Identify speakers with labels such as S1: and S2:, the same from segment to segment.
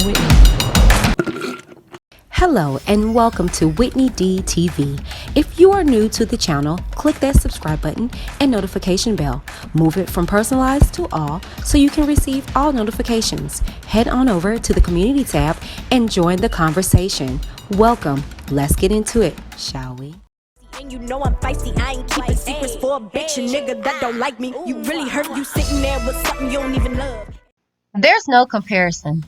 S1: Whitney. Hello and welcome to Whitney D TV. If you are new to the channel, click that subscribe button and notification bell. Move it from personalized to all so you can receive all notifications. Head on over to the community tab and join the conversation. Welcome. Let's get into it, shall we?
S2: And you know I'm feisty, I ain't keeping secrets for a bitch, a nigga that don't like me. You really hurt, you sitting there with something you don't even love.
S3: There's no comparison.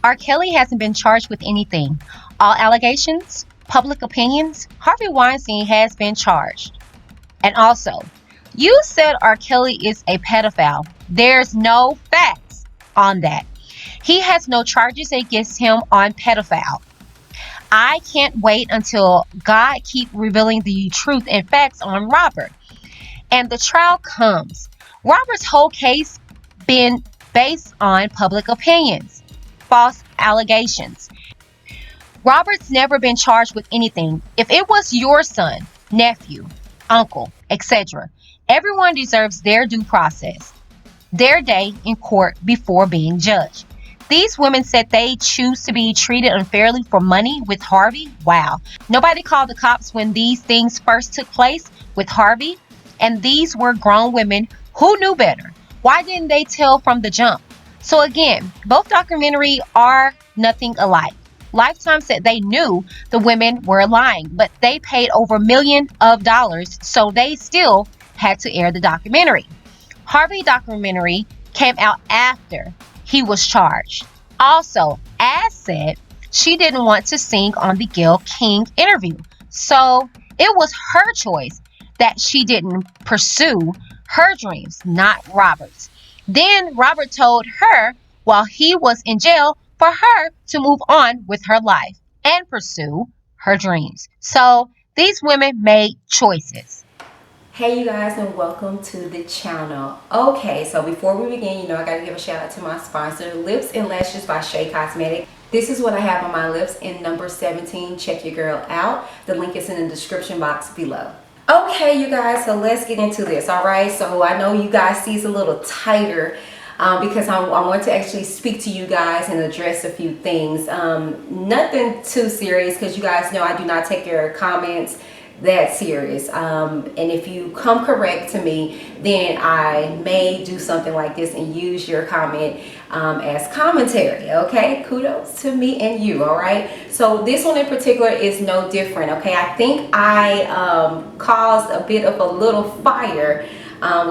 S3: R. Kelly hasn't been charged with anything. All allegations, public opinions, Harvey Weinstein has been charged. And also, you said R. Kelly is a pedophile. There's no facts on that. He has no charges against him on pedophile. I can't wait until God keep revealing the truth and facts on Robert. And the trial comes. Robert's whole case been based on public opinions, false allegations. Robert's never been charged with anything. If it was your son, nephew, uncle, etc., everyone deserves their due process, their day in court before being judged. These women said they choose to be treated unfairly for money with Harvey. Wow. Nobody called the cops when these things first took place with Harvey. And these were grown women who knew better. Why didn't they tell from the jump? So again, both documentaries are nothing alike. Lifetime said they knew the women were lying, but they paid over $millions, so they still had to air the documentary. Harvey documentary came out after he was charged. Also, as said, she didn't want to sing on the Gayle King interview. So it was her choice that she didn't pursue her dreams, not Robert's. Then Robert told her while he was in jail for her to move on with her life and pursue her dreams. So these women made choices.
S1: Hey you guys, and welcome to the channel. Okay, so before we begin, I gotta give a shout out to my sponsor, Lips and Lashes by Shea Cosmetic. This is what I have on my lips in number 17. Check your girl out. The link is in the description box below. Okay, you guys, so let's get into this. All right, so I know you guys see it's a little tighter because I want to actually speak to you guys and address a few things. Nothing too serious, because you guys know I do not take your comments that serious, and if you come correct to me, then I may do something like this and use your comment as commentary. Okay, kudos to me and you. All right, so this one in particular is no different. Okay, I think I caused a bit of a little fire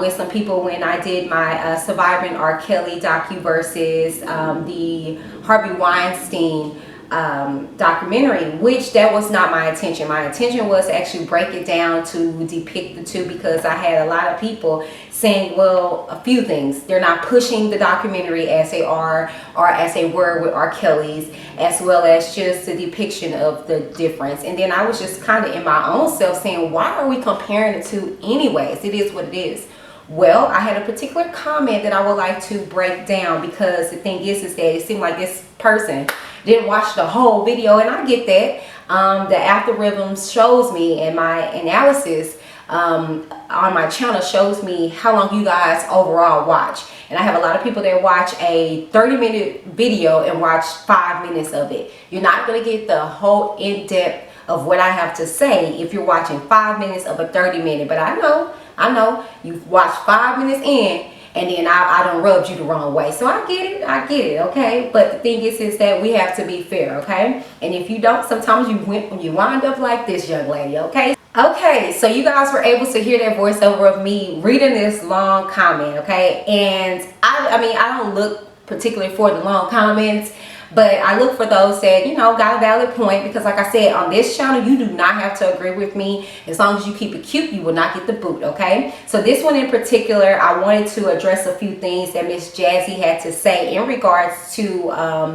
S1: with some people when I did my Surviving R. Kelly docu versus the Harvey Weinstein documentary, which that was not my intention. My intention was to actually break it down to depict the two, because I had a lot of people saying, well, a few things. They're not pushing the documentary as they are or as they were with R. Kelly's, as well as just the depiction of the difference. And then I was just kind of in my own self saying, why are we comparing the two anyways? It is what it is. Well, I had a particular comment that I would like to break down, because the thing is that it seemed like this person didn't watch the whole video, and I get that. The algorithm shows me, and my analysis on my channel shows me how long you guys overall watch. And I have a lot of people that watch a 30-minute video and watch 5 minutes of it. You're not going to get the whole in-depth of what I have to say if you're watching 5 minutes of a 30-minute. But I know you've watched 5 minutes in, and then I done rubbed you the wrong way. So I get it, okay? But the thing is that we have to be fair, okay? And if you don't, sometimes you wind up like this young lady, okay? Okay, so you guys were able to hear that voiceover of me reading this long comment, okay? And I mean, I don't look particularly for the long comments, but I look for those that, got a valid point, because like I said, on this channel, you do not have to agree with me. As long as you keep it cute, you will not get the boot, okay? So this one in particular, I wanted to address a few things that Miss Jazzy had to say in regards to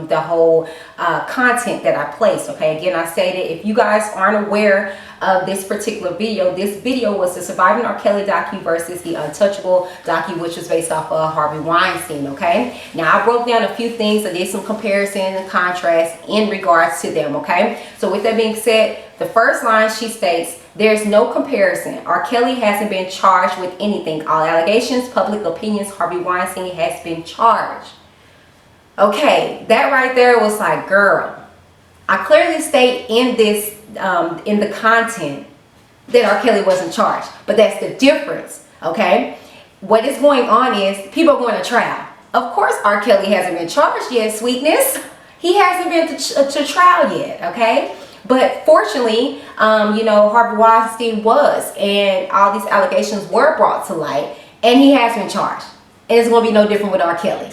S1: the whole content that I placed, okay? Again, I stated, if you guys aren't aware of this particular video, this video was the Surviving R. Kelly docu versus the Untouchable docu, which was based off of Harvey Weinstein, okay? Now, I broke down a few things. I did some comparison and contrast in regards to them, okay? So with that being said, the first line, she states, there's no comparison. R. Kelly hasn't been charged with anything. All allegations, public opinions, Harvey Weinstein has been charged. Okay, that right there was like, girl, I clearly state in this, in the content, that R. Kelly wasn't charged. But that's the difference, okay? What is going on is people are going to trial. Of course, R. Kelly hasn't been charged yet, sweetness. He hasn't been to trial yet, okay? But fortunately, you know, Harvey Weinstein was, and all these allegations were brought to light, and he has been charged. And it's going to be no different with R. Kelly.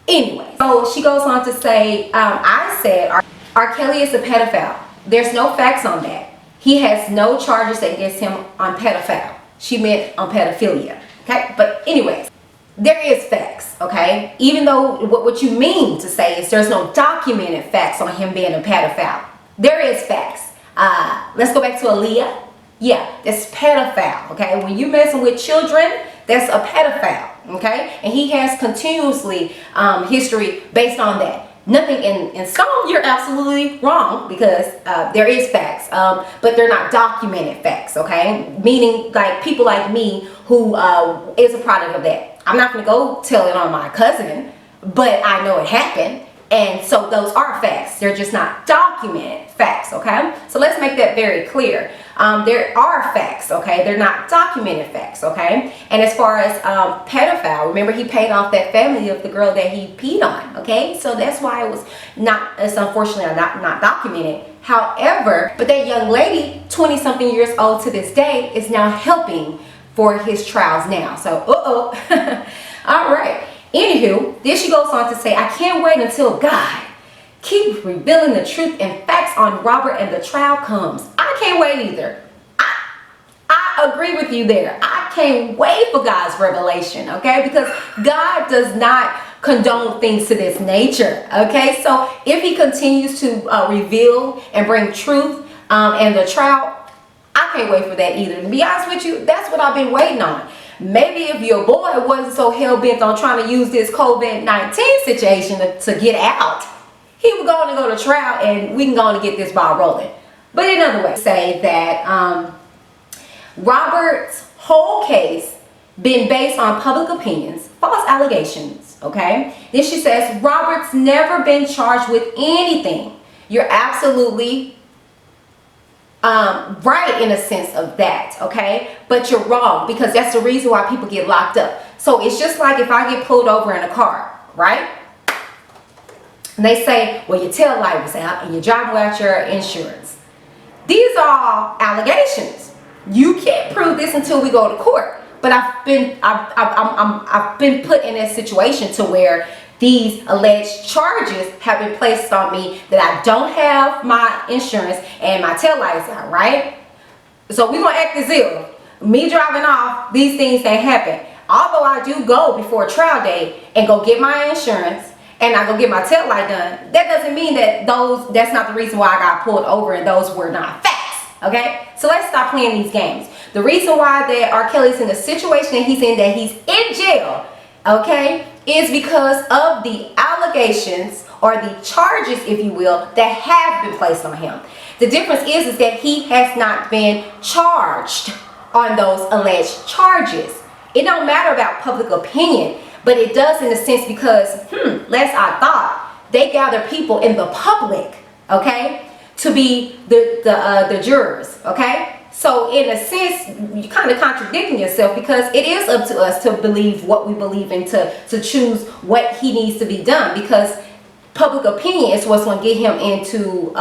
S1: Anyway, so she goes on to say, I said R. Kelly is a pedophile. There's no facts on that. He has no charges against him on pedophile. She meant on pedophilia. Okay, but anyways, there is facts, okay? Even though what you mean to say is there's no documented facts on him being a pedophile. There is facts. Let's go back to Aaliyah. Yeah, that's pedophile, okay? When you're messing with children, that's a pedophile, okay? And he has continuously history based on that. Nothing in some, you're absolutely wrong, because there is facts, but they're not documented facts, okay? Meaning like people like me who is a product of that. I'm not going to go tell it on my cousin, but I know it happened. And so those are facts. They're just not documented facts, okay? So let's make that very clear. There are facts, okay? They're not documented facts, okay? And as far as pedophile, remember he paid off that family of the girl that he peed on, okay? So that's why it was not, it's unfortunately not documented. However, but that young lady, 20-something years old to this day, is now helping for his trials now. So, all right. Anywho, then she goes on to say, I can't wait until God keeps revealing the truth and facts on Robert and the trial comes. I can't wait either. I agree with you there. I can't wait for God's revelation, okay? Because God does not condone things to this nature, okay? So if he continues to reveal and bring truth and the trial, I can't wait for that either. To be honest with you, that's what I've been waiting on. Maybe if your boy wasn't so hell-bent on trying to use this COVID-19 situation to get out, he would go to trial and we can go and get this ball rolling. But in other words, say that Robert's whole case been based on public opinions, false allegations, okay? Then she says, Robert's never been charged with anything. You're absolutely right in a sense of that, okay? But you're wrong, because that's the reason why people get locked up. So it's just like if I get pulled over in a car, right? And they say, well, your tail light was out and you're driving without your insurance. These are all allegations. You can't prove this until we go to court. But I've been put in a situation to where these alleged charges have been placed on me that I don't have my insurance and my tail lights out, right? So we're going to act as if me driving off, these things ain't happen. Although I do go before trial day and go get my insurance and I go get my tail light done, that doesn't mean that that's not the reason why I got pulled over and those were not facts, okay? So let's stop playing these games. The reason why that R. Kelly's in the situation that he's in jail, okay, is because of the allegations or the charges, if you will, that have been placed on him. The difference is that he has not been charged on those alleged charges. It don't matter about public opinion, but it does in a sense because, last I thought, they gather people in the public, okay, to be the jurors, okay? So in a sense, you're kind of contradicting yourself, because it is up to us to believe what we believe in, to choose what he needs to be done, because public opinion is what's going to get him into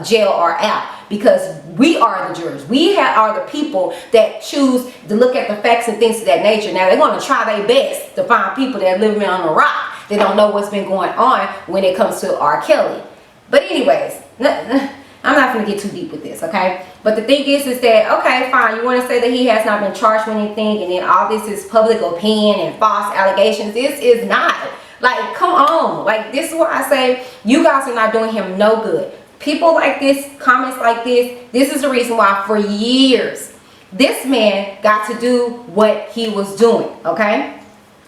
S1: jail or out, because we are the jurors. We are the people that choose to look at the facts and things of that nature. Now, they're going to try their best to find people that live on a rock. They don't know what's been going on when it comes to R. Kelly. But anyways, I'm not going to get too deep with this, okay? But the thing is that, okay, fine, you want to say that he has not been charged with anything, and then all this is public opinion and false allegations. This is not. Like, come on. Like, this is why I say you guys are not doing him no good. People like this, comments like this is the reason why for years this man got to do what he was doing, okay?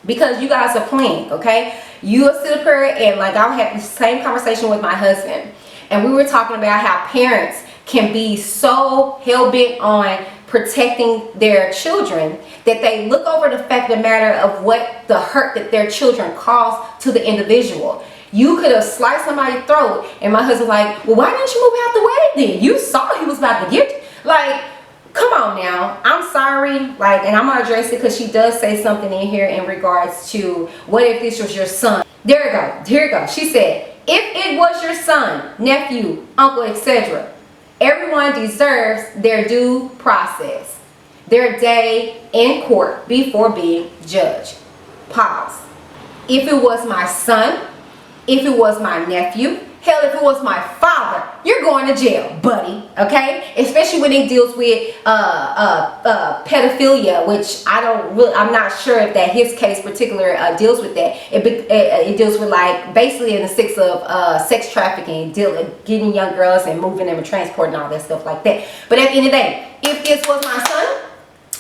S1: Because you guys are playing, okay? You will sit up here and, like, I had the same conversation with my husband. And we were talking about how parents can be so hell-bent on protecting their children that they look over the fact of the matter of what the hurt that their children cause to the individual. You could have sliced somebody's throat. And my husband's like, well, why didn't you move out the way then? You saw he was about to get you. Like, come on now. I'm sorry. Like, and I'm gonna address it because she does say something in here in regards to what if this was your son. There you go. Here you go. She said, if it was your son, nephew, uncle, etc., everyone deserves their due process, their day in court before being judged. Pause. If it was my son, if it was my nephew, hell, if it was my father, you're going to jail, buddy. Okay? Especially when it deals with pedophilia, which I'm not sure if that his case particular deals with that. It deals with, like, basically in the six of sex trafficking, getting young girls and moving them and transporting all that stuff like that. But at the end of the day, if this was my son,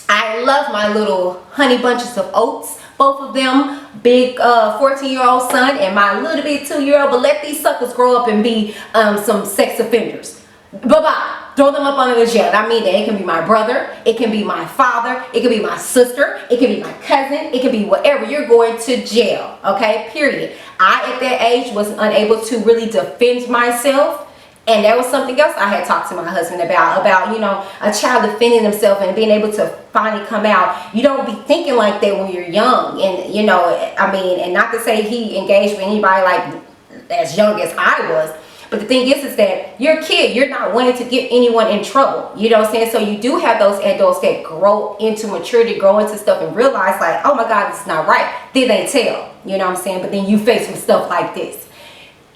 S1: I love my little honey bunches of oats. Both of them, big 14-year-old son and my little bit 2-year-old. But let these suckers grow up and be some sex offenders. Bye-bye. Throw them up under the jail. I mean that. It can be my brother. It can be my father. It can be my sister. It can be my cousin. It can be whatever. You're going to jail. Okay? Period. I, at that age, was unable to really defend myself. And that was something else I had talked to my husband about, you know, a child defending himself and being able to finally come out. You don't be thinking like that when you're young. And, you know, I mean, and not to say he engaged with anybody like as young as I was. But the thing is that you're a kid. You're not wanting to get anyone in trouble. You know what I'm saying? So you do have those adults that grow into maturity, grow into stuff and realize like, oh my God, this is not right. Then they tell, you know what I'm saying? But then you face with stuff like this.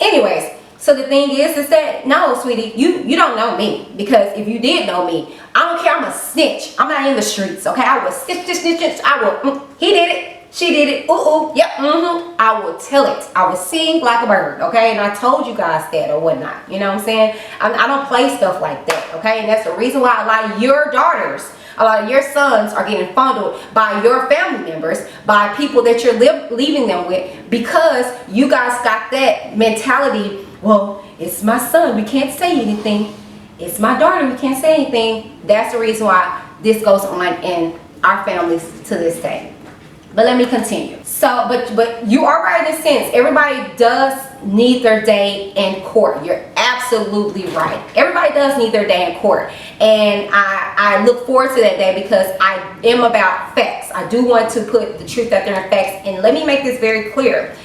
S1: Anyways. So the thing is that, no, sweetie, you don't know me. Because if you did know me, I don't care. I'm a snitch. I'm not in the streets, okay? I will snitch. I will, he did it. She did it. Ooh, yep, I will tell it. I will sing like a bird, okay? And I told you guys that or whatnot. You know what I'm saying? I don't play stuff like that, okay? And that's the reason why a lot of your daughters, a lot of your sons are getting fondled by your family members, by people that you're leaving them with, because you guys got that mentality. Well, it's my son, we can't say anything. It's my daughter, we can't say anything. That's the reason why this goes on in our families to this day. But let me continue. So, but you are right in a sense. Everybody does need their day in court. You're absolutely right. Everybody does need their day in court. And I look forward to that day because I am about facts. I do want to put the truth out there in facts. And let me make this very clear.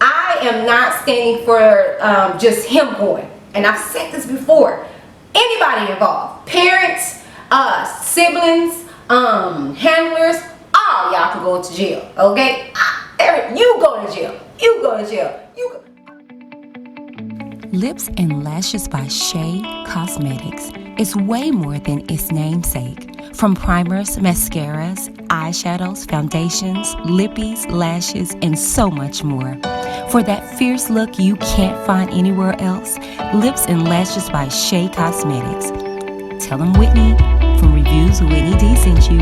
S1: I am not standing for just him going. And I've said this before. Anybody involved. Parents, siblings, handlers, all y'all can go to jail. Okay? You go to jail. You go to jail. You go.
S4: Lips and Lashes by Shea Cosmetics is way more than its namesake. From primers, mascaras, eyeshadows, foundations, lippies, lashes, and so much more. For that fierce look you can't find anywhere else, Lips and Lashes by Shea Cosmetics. Tell them Whitney from Reviews with Whitney D sent you.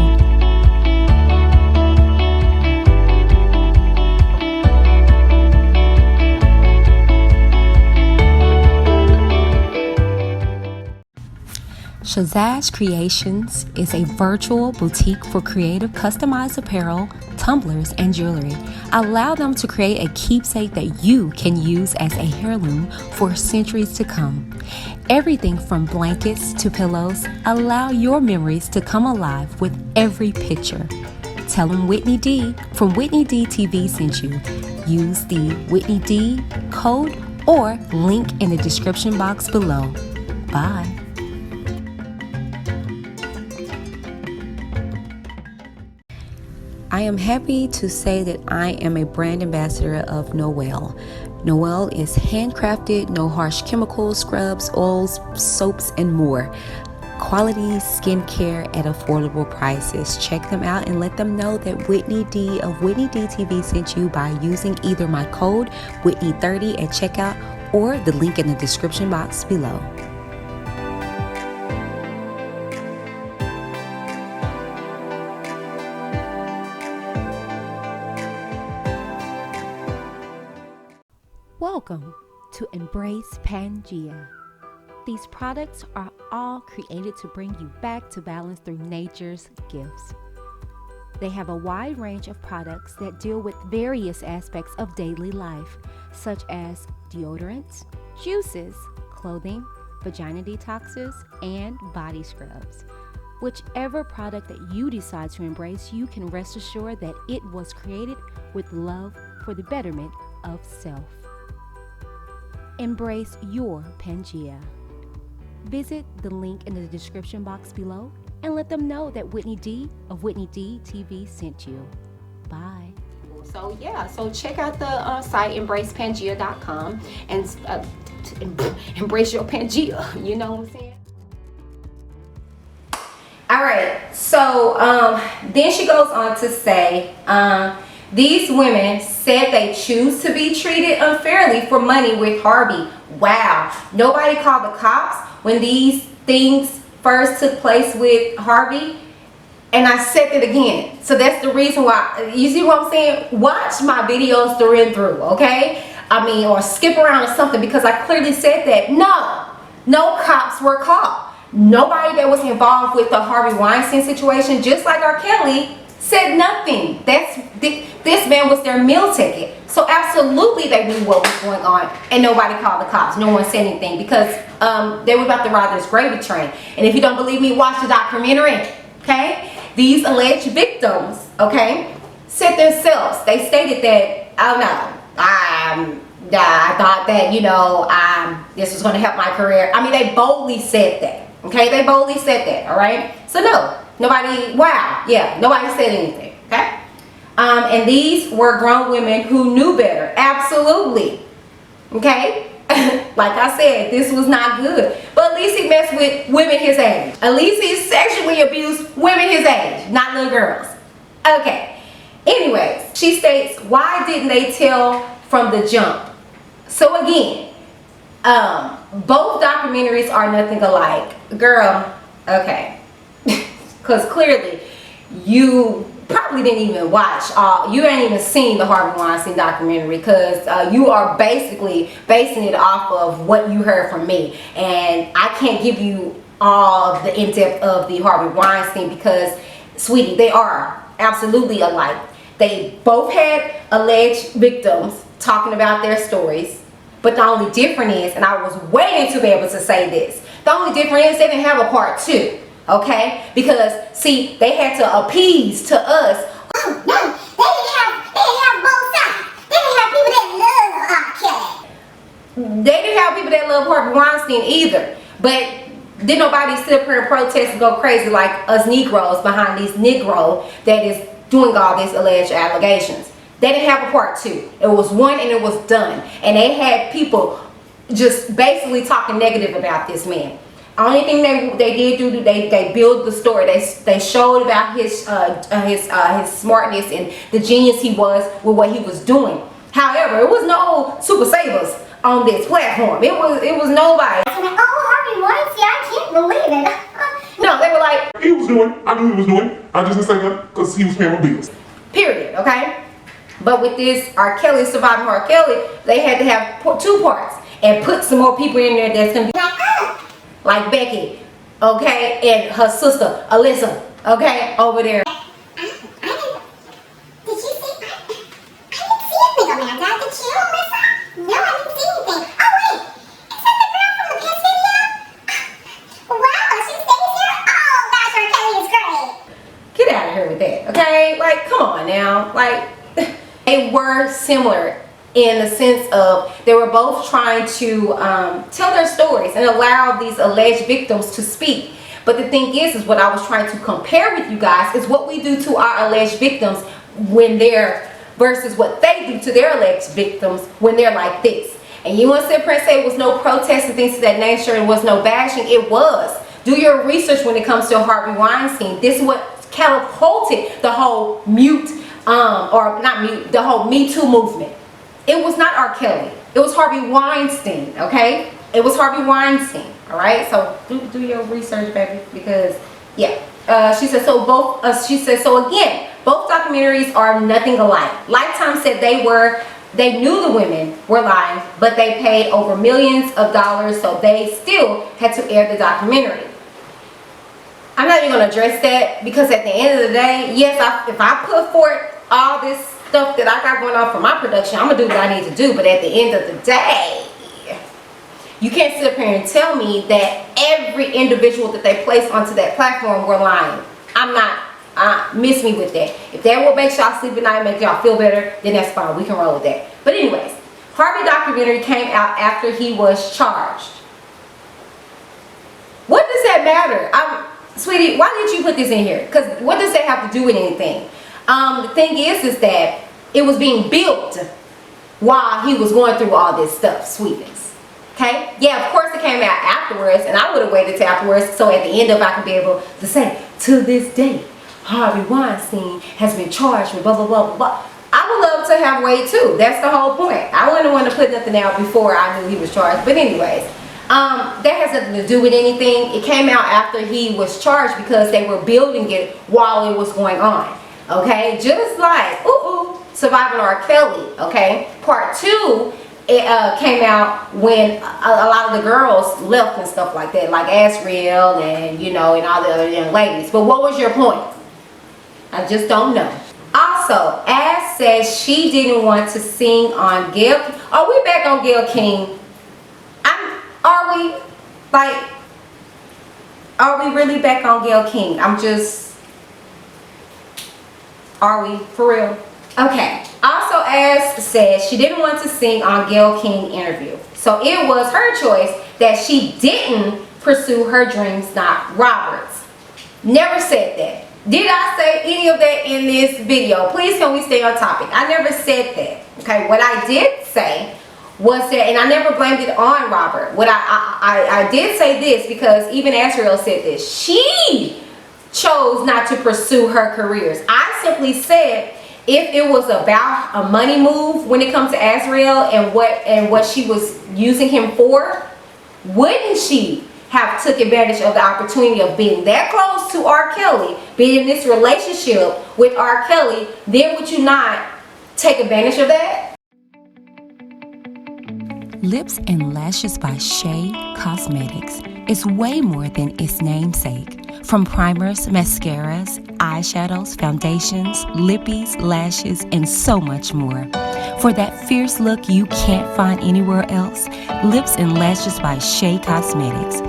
S4: Shazazz Creations is a virtual boutique for creative customized apparel, tumblers, and jewelry. Allow them to create a keepsake that you can use as a heirloom for centuries to come. Everything from blankets to pillows, allow your memories to come alive with every picture. Tell them Whitney D from Whitney D TV sent you. Use the Whitney D code or link in the description box below. Bye. I am happy to say that I am a brand ambassador of Noel. Noel is handcrafted, no harsh chemicals, scrubs, oils, soaps, and more. Quality skincare at affordable prices. Check them out and let them know that Whitney D of Whitney D TV sent you by using either my code Whitney30 at checkout or the link in the description box below. Welcome to Embrace Pangea. These products are all created to bring you back to balance through nature's gifts. They have a wide range of products that deal with various aspects of daily life, such as deodorants, juices, clothing, vagina detoxes, and body scrubs. Whichever product that you decide to embrace, you can rest assured that it was created with love for the betterment of self. Embrace your Pangea. Visit the link in the description box below and let them know that Whitney D of Whitney D TV sent you. Bye.
S1: So yeah, so check out the site embracepangea.com and embrace your Pangea. You know what I'm saying? All right. So then she goes on to say, these women said they choose to be treated unfairly for money with Harvey. Wow. Nobody called the cops when these things first took place with Harvey. And I said it again. So that's the reason why. You see what I'm saying? Watch my videos through and through, okay? I mean, or skip around or something, because I clearly said that. No cops were called. Nobody that was involved with the Harvey Weinstein situation, just like R. Kelly, said nothing. This man was their meal ticket. So absolutely they knew what was going on, and nobody called the cops. No one said anything because they were about to ride this gravy train. And if you don't believe me, watch the documentary, okay? These alleged victims, okay, said themselves. They stated that, oh no, I thought that, you know, this was going to help my career. I mean, they boldly said that, okay? They boldly said that, all right? So no, nobody, wow, yeah, nobody said anything, okay? And these were grown women who knew better, absolutely, okay? Like I said, this was not good. But at least he messed with women his age. At least he sexually abused women his age, not little girls. Okay. Anyways, she states, why didn't they tell from the jump? So again, both documentaries are nothing alike. Girl, okay. Because clearly you probably didn't even watch you ain't even seen the Harvey Weinstein documentary, because you are basically basing it off of what you heard from me, and I can't give you all the in-depth of the Harvey Weinstein because, sweetie, they are absolutely alike. They both had alleged victims talking about their stories, but the only difference is, and I was waiting to be able to say this, the only difference is they didn't have a part 2. Okay, because see, they had to appease to us.
S5: Oh no, they didn't have both sides. They didn't have people that love R. Kelly.
S1: They didn't have people that love Harvey Weinstein either. But did nobody sit up here and protest and go crazy like us Negroes behind these Negro that is doing all these alleged allegations? They didn't have a part 2. It was one and it was done. And they had people just basically talking negative about this man. Only thing they did do, they built the story. They showed about his smartness and the genius he was with what he was doing. However, it was no super savers on this platform. It was nobody.
S5: I was like, oh, Harvey Weinstein, I can't believe it.
S1: No, they were like,
S6: he was doing. I knew he was doing. I just didn't say that because he was paying my bills.
S1: period. Okay. But with this R. Kelly, surviving R. Kelly, they had to have 2 parts and put some more people in there that's gonna be like Becky, okay, and her sister Alyssa, okay, over there.
S5: Did you see? I didn't see anything, Amanda. Did you, Alyssa? No, I didn't see anything. Oh wait, is that the girl from the Kiss video? Wow, she stays here. Oh gosh, R. Kelly is great.
S1: Get out of here with that, okay? Like, come on now. Like, they were similar in the sense of they were both trying to tell their stories and allow these alleged victims to speak. But the thing is what I was trying to compare with you guys is what we do to our alleged victims when they're versus what they do to their alleged victims when they're like this. And you want to sit here and say it was no protest and things of that nature and was no bashing? It was. Do your research when it comes to Harvey Weinstein. This is what catapulted the whole the whole Me Too movement. It was not R. Kelly. It was Harvey Weinstein, okay? It was Harvey Weinstein, all right? So do your research, baby, because, yeah. She said, so again, both documentaries are nothing alike. Lifetime said they knew the women were lying, but they paid over millions of dollars, so they still had to air the documentary. I'm not even going to address that because at the end of the day, yes, if I put forth all this stuff that I got going on for my production. I'm gonna do what I need to do, but at the end of the day, you can't sit up here and tell me that every individual that they place onto that platform were lying. I'm not. Miss me with that. If that will make y'all sleep at night, make y'all feel better, then that's fine. We can roll with that. But anyways, Harvey documentary came out after he was charged. What does that matter? Sweetie, why did you put this in here? Because what does that have to do with anything? The thing is that it was being built while he was going through all this stuff, sweetness. Okay? Yeah, of course it came out afterwards, and I would have waited till afterwards so at the end of it I could be able to say, to this day, Harvey Weinstein has been charged with blah, blah, blah, blah, blah. I would love to have wait too. That's the whole point. I wouldn't want to put nothing out before I knew he was charged. But anyways, that has nothing to do with anything. It came out after he was charged because they were building it while it was going on. Okay? Just like, Surviving R. Kelly. Okay? Part 2, it came out when a lot of the girls left and stuff like that. Like AZRIEL and, you know, and all the other young ladies. But what was your point? I just don't know. Also, Az says she didn't want to sing on Gayle. Are we back on Gayle King? Are we? Like, are we really back on Gayle King? Are we? For real? Okay. Also, Az says she didn't want to sing on Gayle King interview. So it was her choice that she didn't pursue her dreams, not Robert's. Never said that. Did I say any of that in this video? Please can we stay on topic? I never said that. Okay, what I did say was that, and I never blamed it on Robert. What I did say this because even Azriel said this. She chose not to pursue her careers. I simply said if it was about a money move when it comes to Azriel and what she was using him for, wouldn't she have took advantage of the opportunity of being that close to R. Kelly, being in this relationship with R. Kelly, then would you not take advantage of that?
S4: Lips and Lashes by Shea Cosmetics is way more than its namesake. From primers, mascaras, eyeshadows, foundations, lippies, lashes, and so much more. For that fierce look you can't find anywhere else, Lips and Lashes by Shea Cosmetics.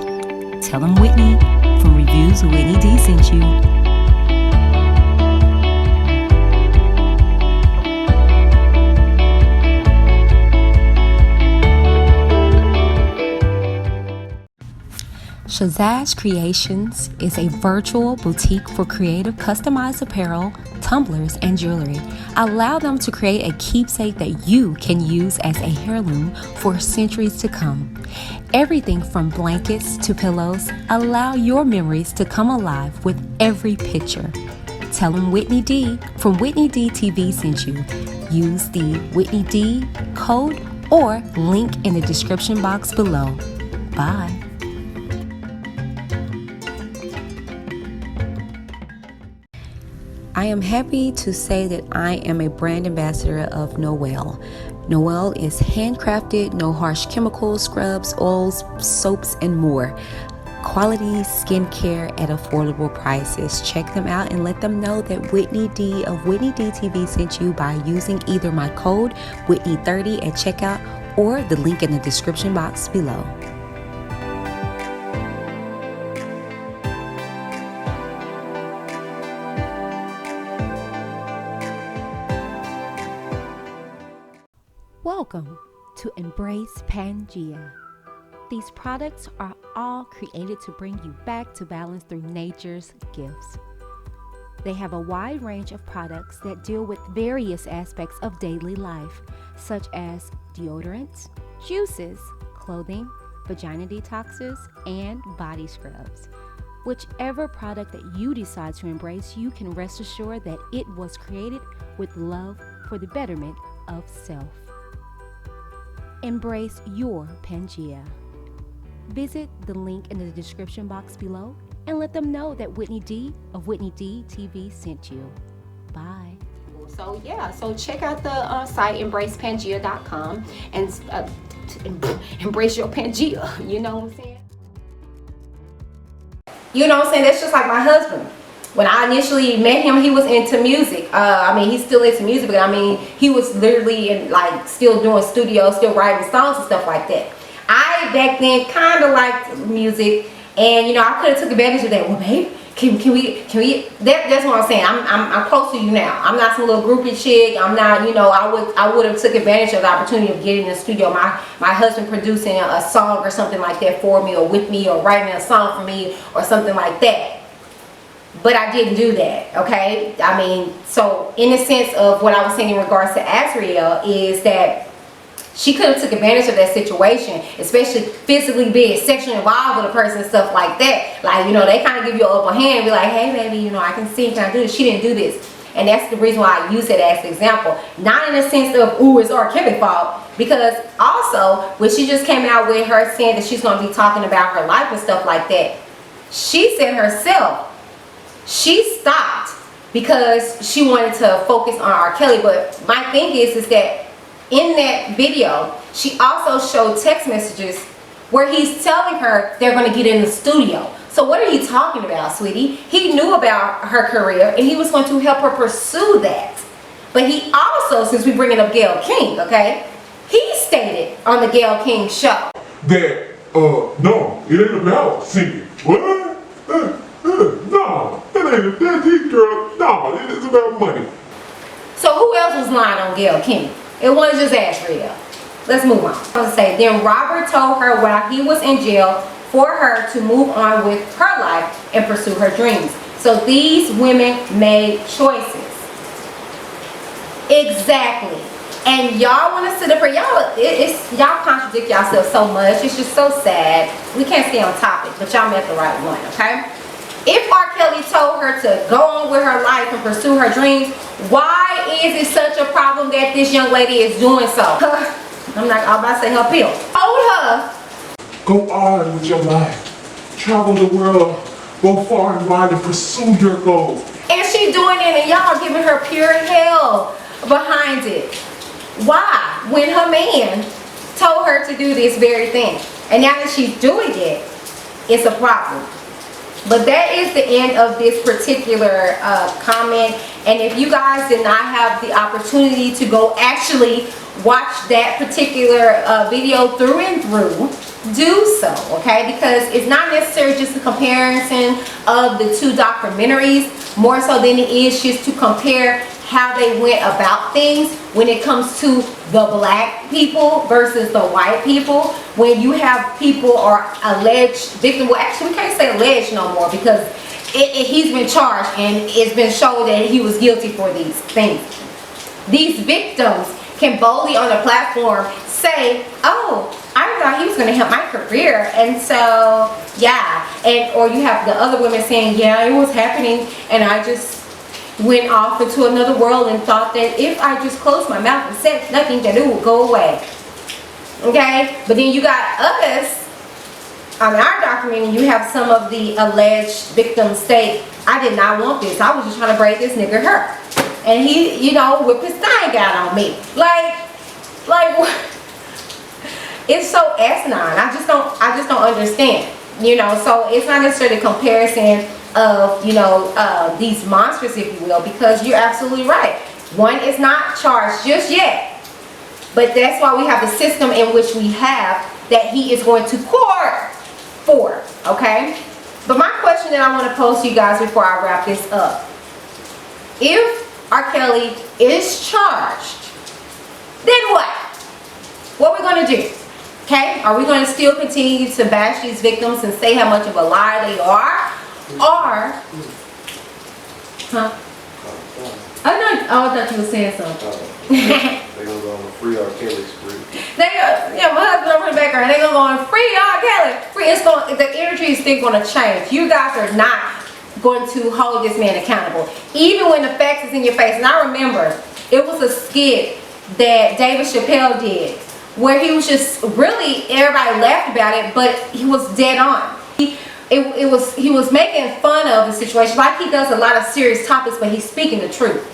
S4: Tell them Whitney from Reviews with Whitney D sent you. Shazaj Creations is a virtual boutique for creative customized apparel, tumblers, and jewelry. Allow them to create a keepsake that you can use as a heirloom for centuries to come. Everything from blankets to pillows, allow your memories to come alive with every picture. Tell them Whitney D from Whitney D TV sent you. Use the Whitney D code or link in the description box below. Bye. I am happy to say that I am a brand ambassador of Noel. Noel is handcrafted, no harsh chemicals, scrubs, oils, soaps, and more. Quality skincare at affordable prices. Check them out and let them know that Whitney D of Whitney D TV sent you by using either my code Whitney30 at checkout or the link in the description box below. Welcome to Embrace Pangea. These products are all created to bring you back to balance through nature's gifts. They have a wide range of products that deal with various aspects of daily life, such as deodorants, juices, clothing, vagina detoxes, and body scrubs. Whichever product that you decide to embrace, you can rest assured that it was created with love for the betterment of self. Embrace your Pangea. Visit the link in the description box below and let them know that Whitney D of Whitney D TV sent you. Bye. So yeah, so check out the site embracepangea.com and embrace your Pangea. You know what I'm saying? You know what I'm saying? That's just like my husband.
S1: When I initially met him, he was into music. I mean, he's still into music, but I mean, he was literally in, like, still doing studios, still writing songs and stuff like that. I back then kind of liked music, and you know, I could have took advantage of that. Well, babe, can we? That's what I'm saying. I'm close to you now. I'm not some little groupie chick. I'm not, you know, I would have took advantage of the opportunity of getting in the studio. My husband producing a song or something like that for me, or with me, or writing a song for me, or something like that. But I didn't do that, okay? I mean, so in the sense of what I was saying in regards to Azriel is that she could have took advantage of that situation, especially physically being sexually involved with a person and stuff like that. Like, you know, they kind of give you an upper hand and be like, hey, baby, you know, I can see, can I do this? She didn't do this. And that's the reason why I use it as an example. Not in the sense of, ooh, it's R. Kelly's fault. Because also, when she just came out with her saying that she's going to be talking about her life and stuff like that, she said herself, she stopped because she wanted to focus on R. Kelly. But my thing is that in that video, she also showed text messages where he's telling her they're going to get in the studio. So what are you talking about, sweetie? He knew about her career and he was going to help her pursue that. But he also, since we're bringing up Gayle King, okay, he stated on the Gayle King show
S6: that, no, it ain't about singing. What? No, it ain't that deep, girl. No, it is about money.
S1: So who else was lying on Gayle King? It wasn't just Azriel. Let's move on. I was gonna say, then Robert told her while he was in jail for her to move on with her life and pursue her dreams. So these women made choices. Exactly. And y'all want to sit up here, y'all contradict yourself so much. It's just so sad. We can't stay on topic, but y'all met the right one, okay? If R. Kelly told her to go on with her life and pursue her dreams, why is it such a problem that this young lady is doing so? I'm about to say her pill. Told her,
S6: go on with your life. Travel the world. Go far and wide and pursue your goals.
S1: and she doing it, and y'all giving her pure hell behind it. Why? When her man told her to do this very thing, and now that she's doing it, it's a problem. But that is the end of this particular comment. And if you guys did not have the opportunity to go actually watch that particular video through and through, do so, okay? Because it's not necessarily just a comparison of the two documentaries, more so than it is just to compare how they went about things when it comes to the black people versus the white people. When you have people or alleged victim, well, actually we can't say alleged no more, because he's been charged and it's been shown that he was guilty for these things. These victims can boldly on the platform say, oh, I thought he was going to help my career, and so yeah. And or you have the other women saying, yeah, it was happening and I just went off into another world and thought that if I just closed my mouth and said nothing, that it would go away. Okay? But then you got us on our documentary, you have some of the alleged victims say, I did not want this, I was just trying to braid this nigga hair, and he, you know, whipped his thing out on me. Like it's so asinine. I just don't understand, you know. So it's not necessarily a comparison of, you know, these monsters, if you will, because you're absolutely right. One is not charged just yet, but that's why we have the system in which we have that he is going to court for, okay? But my question that I want to pose to you guys before I wrap this up: if R. Kelly is charged, then what? What are we going to do? Okay? Are we going to still continue to bash these victims and say how much of a liar they are? Or, I thought you were saying something.
S7: They're gonna go on a free R. Kelly spree.
S1: Yeah, my husband over in the background, they're gonna go on free R. Kelly. The energy is still gonna change. You guys are not going to hold this man accountable, even when the facts is in your face. And I remember it was a skit that David Chappelle did where he was just really, everybody laughed about it, but he was dead on. He was making fun of the situation, like he does a lot of serious topics, but he's speaking the truth.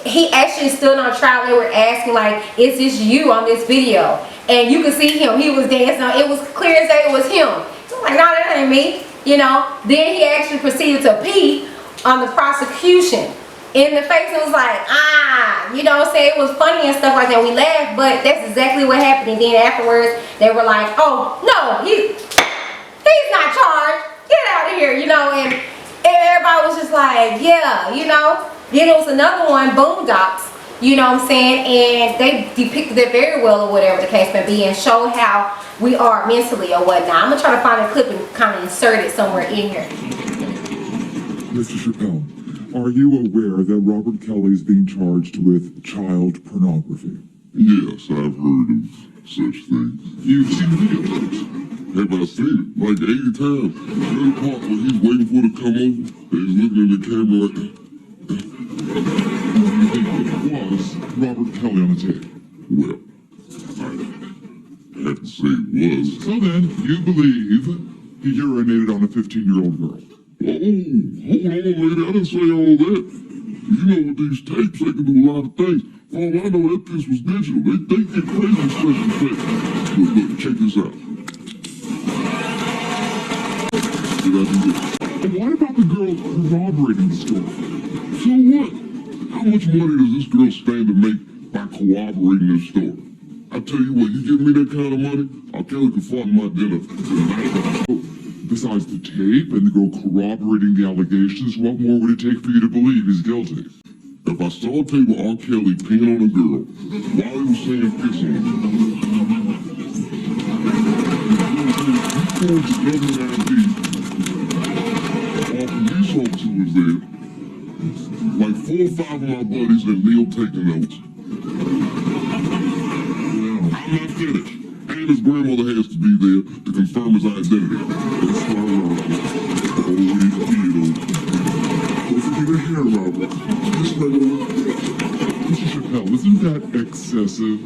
S1: He actually stood on trial. They were asking, like, is this you on this video? And you could see him, he was dancing. It was clear as day it was him. So I'm like, no, that ain't me, you know. Then he actually proceeded to pee on the prosecution in the face. It was like, you know what I'm saying? It was funny and stuff like that. We laughed, but that's exactly what happened. And then afterwards, they were like, oh, no, he's not charged. Get out of here, you know. And everybody was just like, yeah, you know. Then it was another one, Boondocks, you know what I'm saying? And they depicted it very well, or whatever the case may be, and showed how we are mentally or whatnot. I'm going to try to find a clip and kind of insert it somewhere in here.
S6: Mr. Chappelle, are you aware that Robert Kelly is being charged with child pornography?
S8: Yes, I've heard of such things.
S6: You've seen the video, folks.
S8: Have I seen it? Like 80 times. There's a part where he's waiting for it to come over, and he's looking in the camera like that.
S6: It was Robert Kelly on the tape.
S8: Well, I have to say it was.
S6: So then, you believe he urinated on a 15-year-old girl?
S8: Oh, hold on, lady. I didn't say all that. You know, with these tapes, they can do a lot of things. For all I know, that piece was digital. They get crazy with special effects. Look, check this out. Did I do this?
S6: And what about the girl corroborating the story?
S8: So what? How much money does this girl stand to make by corroborating this story? I tell you what, you give me that kind of money, I'll kill it for my dinner tonight.
S6: Besides the tape and the girl corroborating the allegations, what more would it take for you to believe he's guilty?
S8: If I saw a tape of R. Kelly peeing on a girl while he was saying piss on her, he forged another ID. All police officer was there, like 4 or 5 of my buddies, and Neil taking notes. I'm not finished. And his grandmother has to be there to confirm his identity. That's my mom. Holy kiddos.
S6: Don't forget a hair, Robert. Just regular. Mr. Chappelle, isn't that excessive?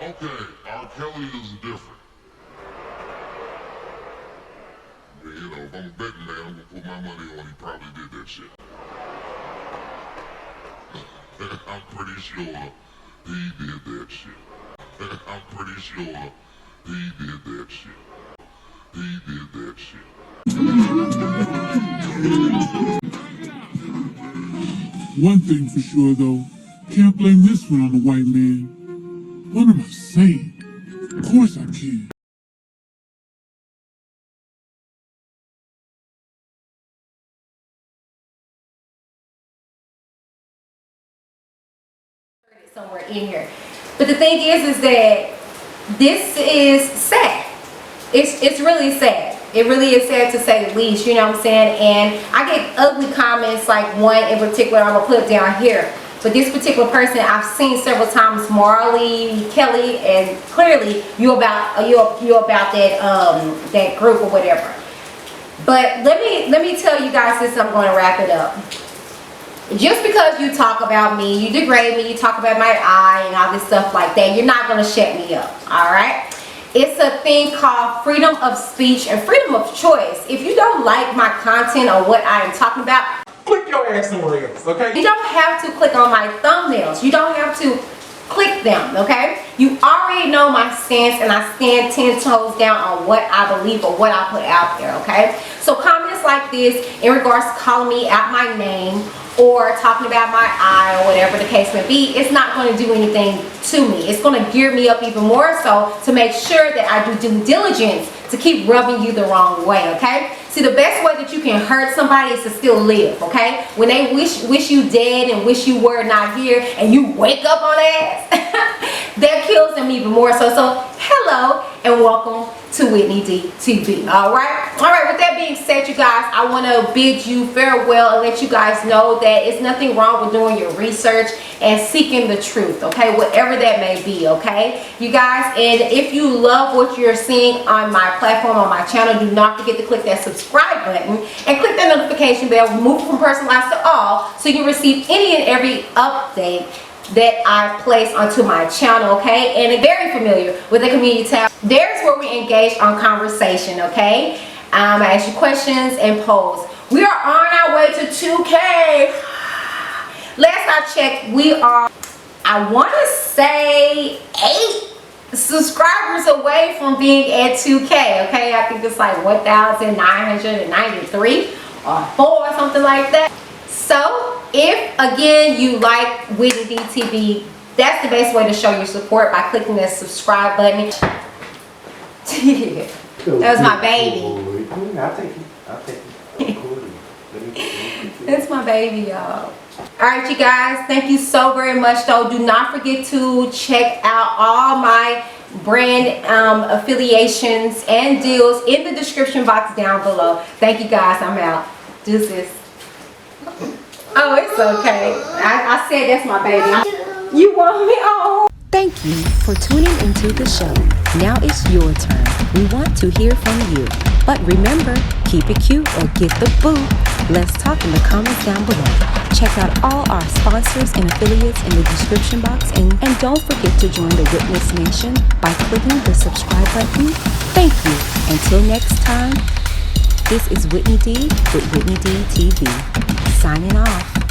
S8: Okay, R. Kelly is different. But, you know, if I'm a betting man, I'm gonna put my money on he probably did that shit. I'm pretty sure he did that shit. I'm pretty sure he did that shit. He did that shit.
S9: One thing for sure though, can't blame this one on the white man. What am I saying? Of course I can.
S1: Somewhere in here. But the thing is that this is sad. It's really sad. It really is sad to say the least, you know what I'm saying? And I get ugly comments, like one in particular, I'm gonna put it down here. But this particular person I've seen several times, Marley, Kelly, and clearly you about that group or whatever. But let me tell you guys this, I'm going to wrap it up. Just because you talk about me, you degrade me, you talk about my eye and all this stuff like that, you're not going to shut me up, all right? It's a thing called freedom of speech and freedom of choice. If you don't like my content or what I am talking about,
S10: click your ass somewhere else, okay?
S1: you don't have to click on my thumbnails. You don't have to click them, okay? You already know my stance, and I stand 10 toes down on what I believe or what I put out there, okay? So comments like this in regards to calling me out my name or talking about my eye or whatever the case may be, it's not going to do anything to me. It's going to gear me up even more so to make sure that I do due diligence to keep rubbing you the wrong way, okay? See, the best way that you can hurt somebody is to still live, okay? When they wish you dead and wish you were not here and you wake up on ass, that kills them even more so. So, hello and welcome to Whitney D TV, all right? All right, with that being said, you guys, I want to bid you farewell and let you guys know that it's nothing wrong with doing your research and seeking the truth, okay? Whatever that may be, okay? You guys, and if you love what you're seeing on my platform, on my channel, do not forget to click that subscribe button and click that notification bell, move from personalized to all, so you can receive any and every update that I place onto my channel, okay? And very familiar with the community tab. There's where we engage on conversation, okay? I ask you questions and polls. We are on our way to 2K. Last I checked, we are, I want to say 8 subscribers away from being at 2K, okay? I think it's like 1,993 or 4 or something like that. So if again you like Whitney D TV, that's the best way to show your support, by clicking that subscribe button. That was my baby.
S7: I'll take it.
S1: That's my baby, y'all. Alright, you guys, thank you so very much though. Do not forget to check out all my brand affiliations and deals in the description box down below. Thank you guys. I'm out. Deuces. Oh, it's okay. I said that's my baby. You want me on?
S4: Thank you for tuning into the show. Now it's your turn. We want to hear from you. But remember, keep it cute or get the boot. Let's talk in the comments down below. Check out all our sponsors and affiliates in the description box. And don't forget to join the Witness Nation by clicking the subscribe button. Thank you. Until next time, this is Whitney D with Whitney D TV. Signing off.